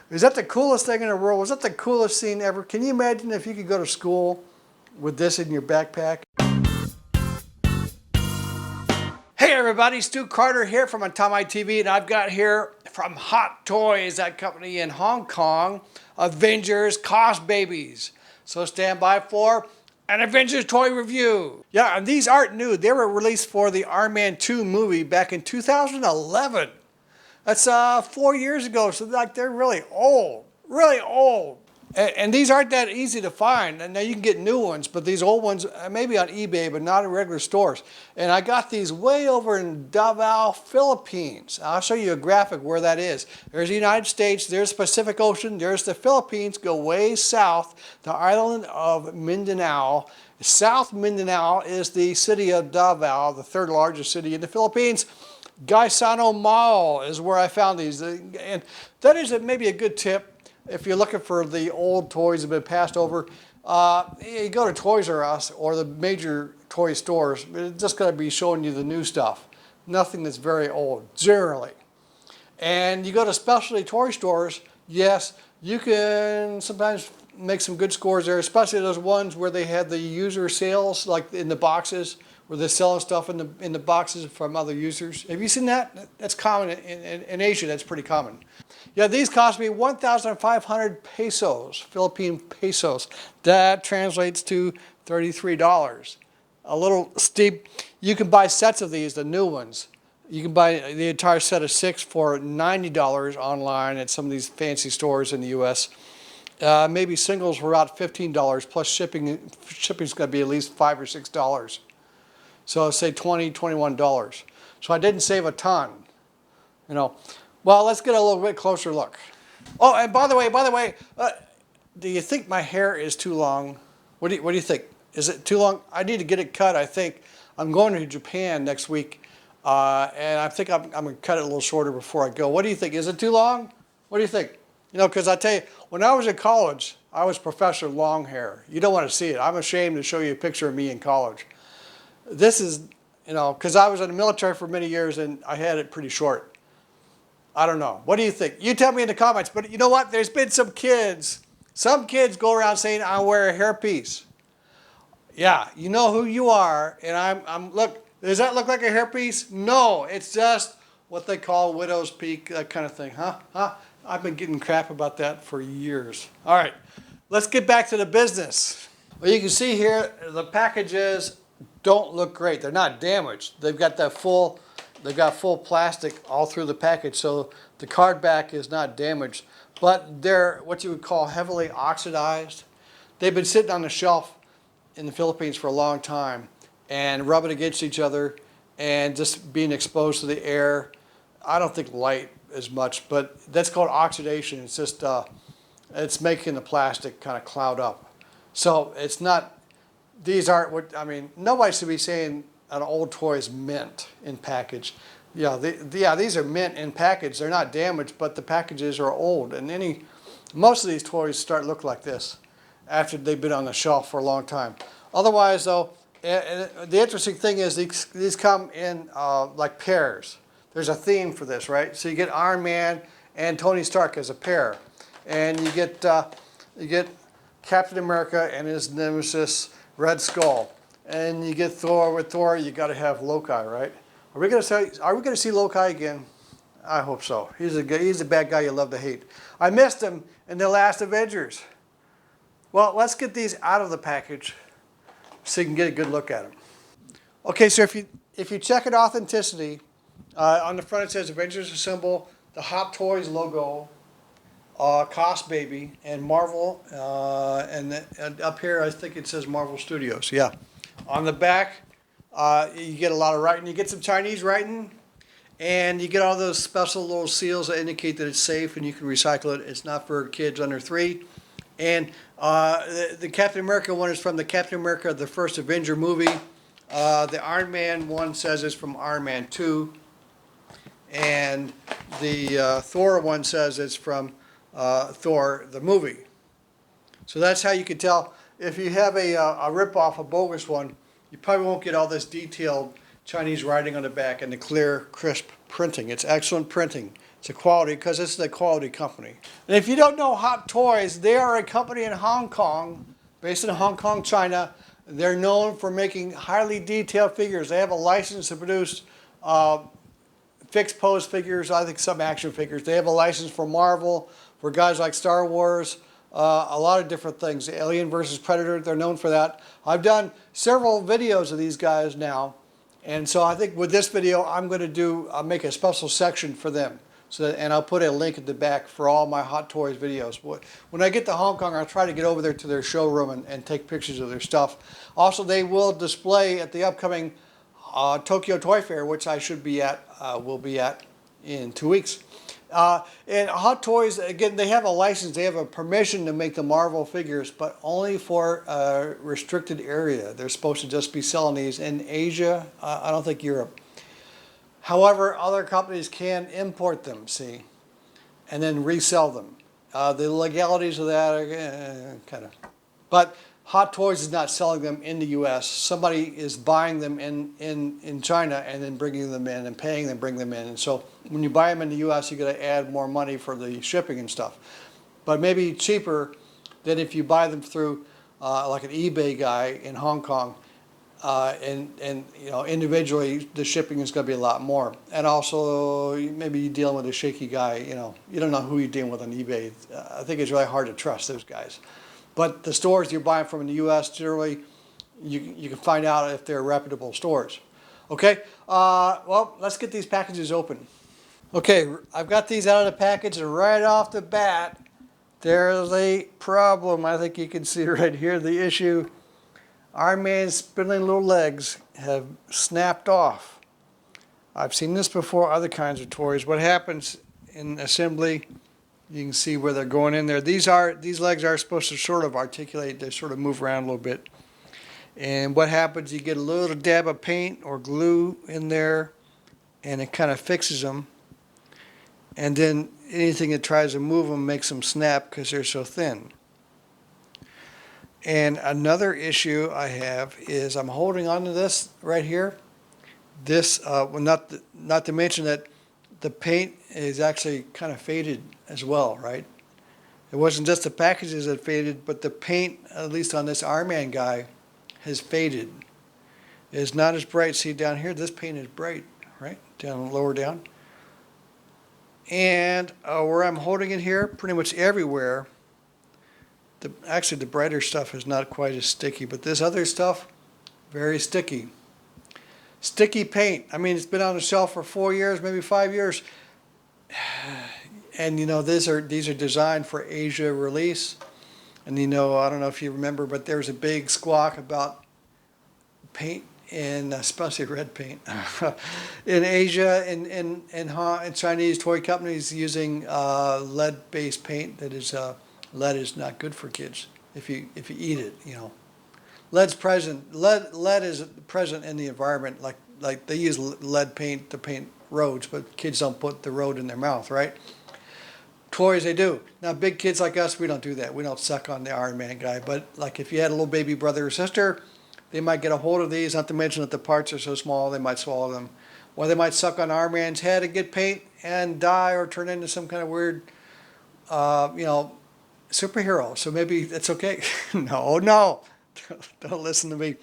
Is that the coolest thing in the world? Was that the coolest scene ever? Can you imagine if you could go to school with this in your backpack? Hey everybody, Stu Carter here from Atamaii TV, and I've got here from Hot Toys, that company in Hong Kong, Avengers Cosbabies. So stand by for an Avengers toy review. Yeah, and these aren't new. They were released for the Iron Man 2 movie back in 2011. That's 4 years ago, so like they're really old, really old. And these aren't that easy to find. And now you can get new ones, but these old ones maybe on eBay, but not in regular stores. And I got these way over in Davao, Philippines. I'll show you a graphic where that is. There's the United States, there's the Pacific Ocean, there's the Philippines, go way south, the island of Mindanao. South Mindanao is the city of Davao, the third largest city in the Philippines. Gaisano Mall is where I found these. And that is maybe a good tip. If you're looking for the old toys that have been passed over, you go to Toys R Us or the major toy stores. It's just going to be showing you the new stuff. Nothing that's very old, generally. And you go to specialty toy stores, yes, you can sometimes make some good scores there, especially those ones where they have the user sales, like in the boxes, where they're selling stuff in the boxes from other users. Have you seen that? That's common in Asia. That's pretty common. Yeah, these cost me 1,500 pesos, Philippine pesos. That translates to $33. A little steep. You can buy sets of these, the new ones. You can buy the entire set of 6 for $90 online at some of these fancy stores in the U.S. Maybe singles were about $15 plus shipping. Shipping's going to be at least $5 or $6. So say $20, $21. So I didn't save a ton, you know. Well, let's get a little bit closer look. Oh, and by the way, do you think my hair is too long? What do you think? Is it too long? I need to get it cut, I think. I'm going to Japan next week, and I think I'm going to cut it a little shorter before I go. What do you think? Is it too long? What do you think? You know, because I tell you, when I was in college, I was Professor Long Hair. You don't want to see it. I'm ashamed to show you a picture of me in college. This is, you know, because I was in the military for many years and I had it pretty short. I don't know. What do you think? You tell me in the comments. But you know what? There's been some kids go around saying I wear a hairpiece. Yeah, you know who you are. And I'm look, does that look like a hairpiece? No, it's just what they call widow's peak, that kind of thing. Huh? I've been getting crap about that for years. All right, let's get back to the business. Well, you can see here the packages don't look great. They're not damaged. They've got full plastic all through the package, so the card back is not damaged. But they're what you would call heavily oxidized. They've been sitting on the shelf in the Philippines for a long time and rubbing against each other and just being exposed to the air. I don't think light as much, but that's called oxidation. It's just it's making the plastic kind of cloud up. So it's not. These aren't what, I mean, nobody should be saying an old toy is mint in package. Yeah, these are mint in package. They're not damaged, but the packages are old. And most of these toys start to look like this after they've been on the shelf for a long time. Otherwise, though, the interesting thing is these come in like pairs. There's a theme for this, right? So you get Iron Man and Tony Stark as a pair. And you get Captain America and his nemesis, Red Skull, and you get Thor. With Thor, you got to have Loki, right? Are we going to see Loki again? I hope so. He's a bad guy you love to hate. I missed him in the last Avengers. Well, let's get these out of the package so you can get a good look at them. Okay, so if you check at authenticity, on the front it says Avengers Assemble, the Hot Toys logo, Cosbaby, and Marvel, and up here I think it says Marvel Studios. Yeah. On the back, you get a lot of writing. You get some Chinese writing, and you get all those special little seals that indicate that it's safe and you can recycle it. It's not for kids under 3. And the Captain America one is from the Captain America, the first Avenger movie. The Iron Man one says it's from Iron Man 2. And the Thor one says it's from Thor the Movie. So that's how you can tell. If you have a rip-off, a bogus one, you probably won't get all this detailed Chinese writing on the back and the clear, crisp printing. It's excellent printing. It's a quality, because this is a quality company. And if you don't know Hot Toys, they are a company in Hong Kong, based in Hong Kong, China. They're known for making highly detailed figures. They have a license to produce fixed pose figures, I think some action figures. They have a license for Marvel, for guys like Star Wars, a lot of different things. Alien versus Predator, they're known for that. I've done several videos of these guys now, and so I think with this video, I'm going to I'll make a special section for them. And I'll put a link at the back for all my Hot Toys videos. When I get to Hong Kong, I'll try to get over there to their showroom and take pictures of their stuff. Also, they will display at the upcoming Tokyo Toy Fair, which I will be at in 2 weeks. And Hot Toys, again, they have a license, they have a permission to make the Marvel figures, but only for a restricted area. They're supposed to just be selling these in Asia, I don't think Europe. However, other companies can import them, see, and then resell them. The legalities of that are kind of... But Hot Toys is not selling them in the U.S. Somebody is buying them in China and then bringing them in and paying them, bring them in. And so when you buy them in the U.S., you got to add more money for the shipping and stuff. But maybe cheaper than if you buy them through like an eBay guy in Hong Kong. And you know, individually the shipping is going to be a lot more. And also maybe you're dealing with a shaky guy, you know, you don't know who you're dealing with on eBay. I think it's really hard to trust those guys. But the stores you're buying from in the U.S., generally you can find out if they're reputable stores. Okay, well, let's get these packages open. Okay, I've got these out of the package, and right off the bat there's a problem. I think you can see right here the issue. Iron Man's spindly little legs have snapped off. I've seen this before, other kinds of toys. What happens in assembly, you can see where they're going in there. These legs are supposed to sort of articulate, they sort of move around a little bit. And what happens, you get a little dab of paint or glue in there, and it kind of fixes them. And then anything that tries to move them makes them snap because they're so thin. And another issue I have is I'm holding on to this right here. This, well, not to mention that the paint is actually kind of faded as well, right? It wasn't just the packages that faded, but the paint, at least on this Iron Man guy, has faded. It's not as bright. See down here, this paint is bright, right? Down lower down. And where I'm holding it here, pretty much everywhere, actually the brighter stuff is not quite as sticky, but this other stuff, very sticky. Sticky paint. I mean, it's been on the shelf for 4 years, maybe 5 years. And you know, these are designed for Asia release. And you know, I don't know if you remember, but there was a big squawk about paint, in especially red paint, in Asia, and Chinese toy companies using lead-based paint. That is, lead is not good for kids if you eat it. You know, lead is present in the environment. Like they use lead paint to paint roads, but kids don't put the road in their mouth, right? Toys, they do. Now, big kids like us, we don't do that. We don't suck on the Iron Man guy. But like if you had a little baby brother or sister, they might get a hold of these, not to mention that the parts are so small, they might swallow them. Or they might suck on Iron Man's head and get paint and die or turn into some kind of weird, you know, superhero. So maybe that's okay. No, don't listen to me.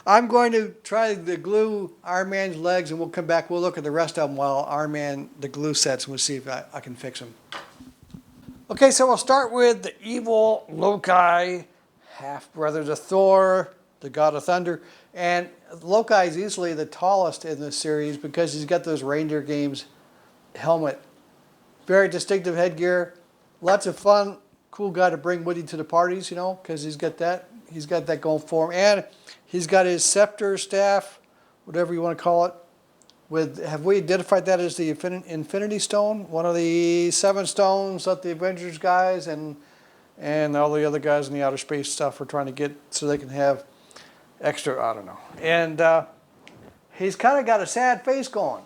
I'm going to try to glue Iron Man's legs, and we'll come back. We'll look at the rest of them while Iron Man, the glue sets, and we'll see if I can fix them. Okay, so we'll start with the evil Loki, half-brother to Thor, the god of thunder. And Loki is easily the tallest in this series because he's got those Reindeer Games helmet. Very distinctive headgear. Lots of fun. Cool guy to bring with you to the parties, you know, because he's got that going for him. And he's got his scepter, staff, whatever you want to call it. Have we identified that as the Infinity Stone? One of the 7 stones that the Avengers guys and all the other guys in the outer space stuff are trying to get so they can have extra, I don't know. And he's kind of got a sad face going.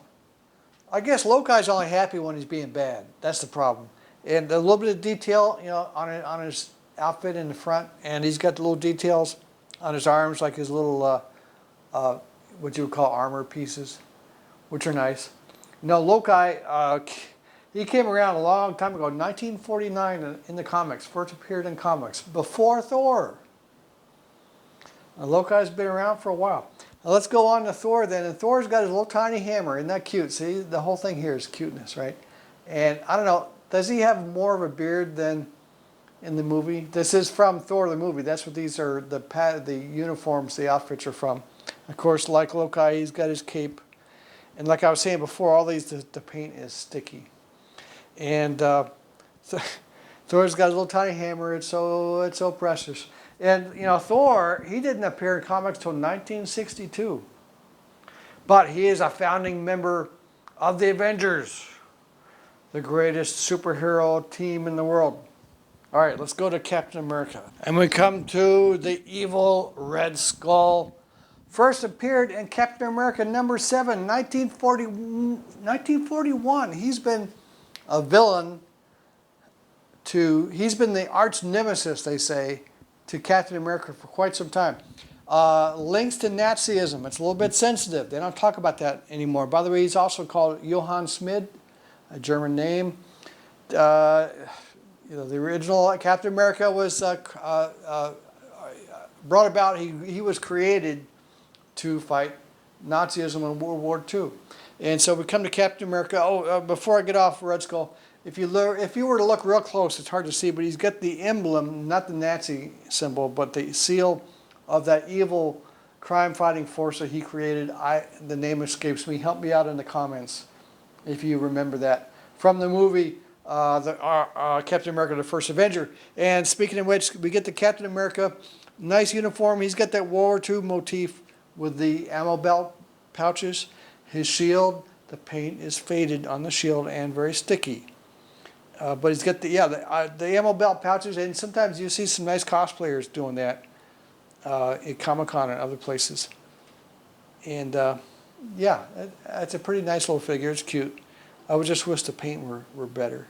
I guess Loki's only happy when he's being bad. That's the problem. And a little bit of detail, you know, on his outfit in the front, and he's got the little details on his arms, like his little what you would call armor pieces, which are nice. You know, Loki, He came around a long time ago, 1949 in the comics, first appeared in comics, before Thor. Loki's been around for a while. Now let's go on to Thor then. And Thor's got his little tiny hammer. Isn't that cute? See, the whole thing here is cuteness, right? And I don't know, does he have more of a beard than in the movie? This is from Thor the Movie. That's what these are, the uniforms, the outfits are from. Of course, like Loki, he's got his cape. And like I was saying before, all these, the paint is sticky. And so Thor's got his little tiny hammer. It's so precious. And, you know, Thor, he didn't appear in comics till 1962. But he is a founding member of the Avengers, the greatest superhero team in the world. All right, let's go to Captain America. And we come to the evil Red Skull. First appeared in Captain America #7, 1941. He's been a villain he's been the arch nemesis, they say, to Captain America for quite some time. Links to Nazism. It's a little bit sensitive. They don't talk about that anymore. By the way, he's also called Johann Schmid, a German name. You know, the original Captain America was brought about. He was created to fight Nazism in World War II. And so we come to Captain America. Before I get off Red Skull, if you were to look real close, it's hard to see, but he's got the emblem, not the Nazi symbol, but the seal of that evil crime-fighting force that he created. The name escapes me. Help me out in the comments if you remember that. From the movie Captain America, the First Avenger. And speaking of which, we get the Captain America, nice uniform. He's got that World War II motif with the ammo belt pouches. His shield, the paint is faded on the shield and very sticky. But he's got the ammo belt pouches, and sometimes you see some nice cosplayers doing that at Comic-Con and other places. And yeah, it's a pretty nice little figure. It's cute. I would just wish the paint were better.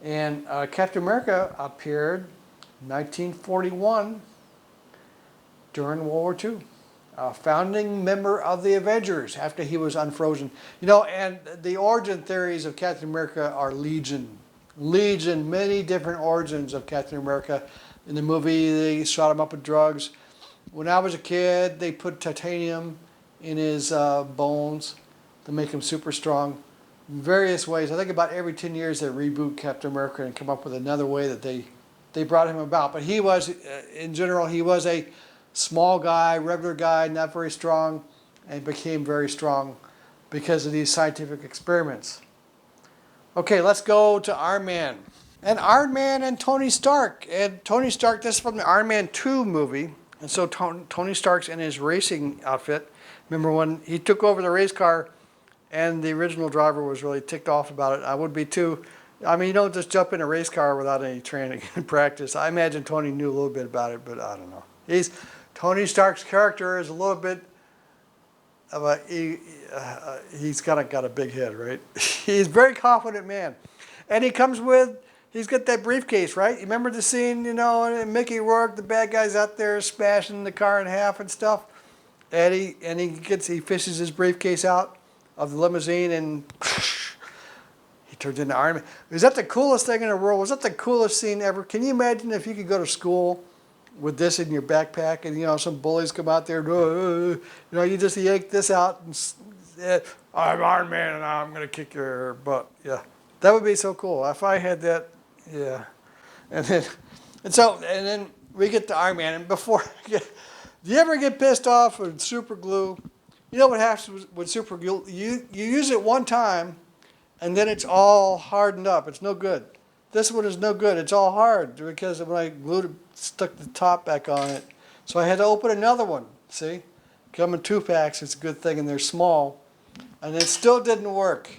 And Captain America appeared 1941 during World War II. Founding member of the Avengers after he was unfrozen. You know, and the origin theories of Captain America are legion. Legion, many different origins of Captain America. In the movie, they shot him up with drugs. When I was a kid, they put titanium in his bones to make him super strong. In various ways. I think about every 10 years they reboot Captain America and come up with another way that they brought him about. But he was, in general, he was a small guy, regular guy, not very strong, and became very strong because of these scientific experiments. Okay, let's go to Iron Man. And Iron Man and Tony Stark. And Tony Stark, this is from the Iron Man 2 movie. And so Tony Stark's in his racing outfit. Remember when he took over the race car and the original driver was really ticked off about it? I would be too. I mean, you don't just jump in a race car without any training and practice. I imagine Tony knew a little bit about it, but I don't know. Tony Stark's character is a little bit of he's kind of got a big head, right? He's a very confident man. And he's got that briefcase, right? You remember the scene, you know, and Mickey Rourke, the bad guy's out there smashing the car in half and stuff. And he fishes his briefcase out of the limousine and he turns into Iron Man. Is that the coolest thing in the world? Was that the coolest scene ever? Can you imagine if you could go to school with this in your backpack and, you know, some bullies come out there, you know, you just yank this out and I'm Iron Man and I'm going to kick your butt. Yeah, that would be so cool. If I had that, yeah. And then we get to Iron Man. And before, do you ever get pissed off with super glue? You know what happens with super glue? You use it one time and then it's all hardened up. It's no good. This one is no good. It's all hard because when I stuck the top back on it. So I had to open another one. See? Come in 2-packs. It's a good thing, and they're small. And it still didn't work.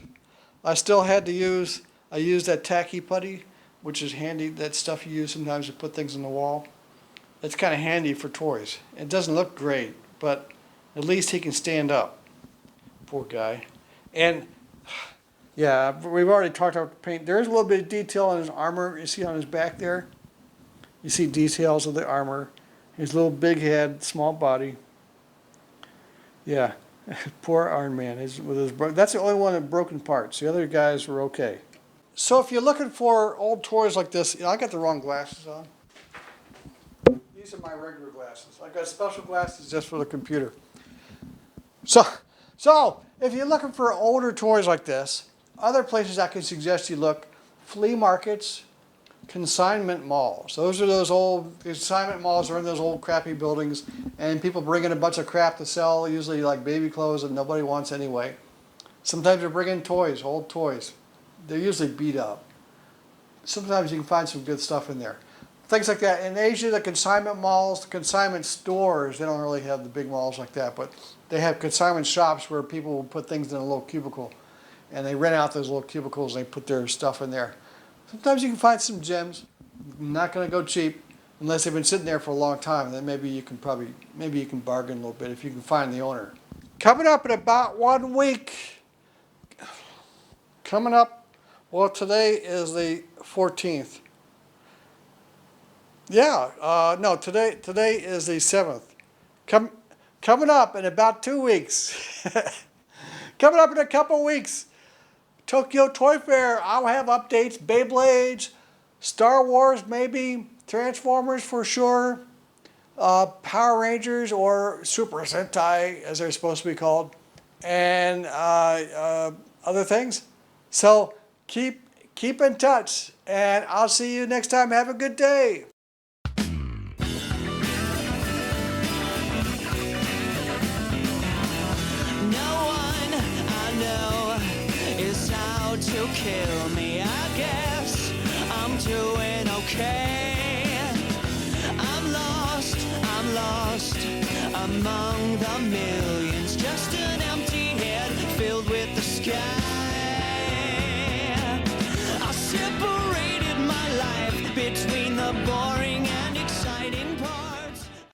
I still had to use that tacky putty, which is handy. That stuff you use sometimes to put things on the wall. It's kind of handy for toys. It doesn't look great, but at least he can stand up. Poor guy. And yeah, we've already talked about the paint. There's a little bit of detail on his armor. You see on his back there? You see details of the armor. His little big head, small body. Yeah. Poor Iron Man. That's the only one with broken parts. The other guys were okay. So if you're looking for old toys like this, I got the wrong glasses on. These are my regular glasses. I got special glasses just for the computer. So if you're looking for older toys like this, other places I can suggest you look: flea markets, consignment malls. Those are those old consignment malls are in those old crappy buildings, and people bring in a bunch of crap to sell, usually like baby clothes that nobody wants anyway. Sometimes they bring in toys, old toys. They're usually beat up. Sometimes you can find some good stuff in there. Things like that. In Asia, the consignment malls, the consignment stores, they don't really have the big malls like that, but they have consignment shops where people will put things in a little cubicle, and they rent out those little cubicles and they put their stuff in there. Sometimes you can find some gems. Not going to go cheap unless they've been sitting there for a long time. Then maybe you can bargain a little bit if you can find the owner. Coming up in about 1 week. Coming up. Well, today is the 14th. Yeah. No. Today is the 7th. Coming up in about 2 weeks. Coming up in a couple weeks. Tokyo Toy Fair, I'll have updates, Beyblades, Star Wars maybe, Transformers for sure, Power Rangers or Super Sentai as they're supposed to be called, and other things. So keep in touch, and I'll see you next time. Have a good day. To kill me, I guess I'm doing okay. I'm lost among the millions, just an empty head filled with the sky. I separated my life between the boring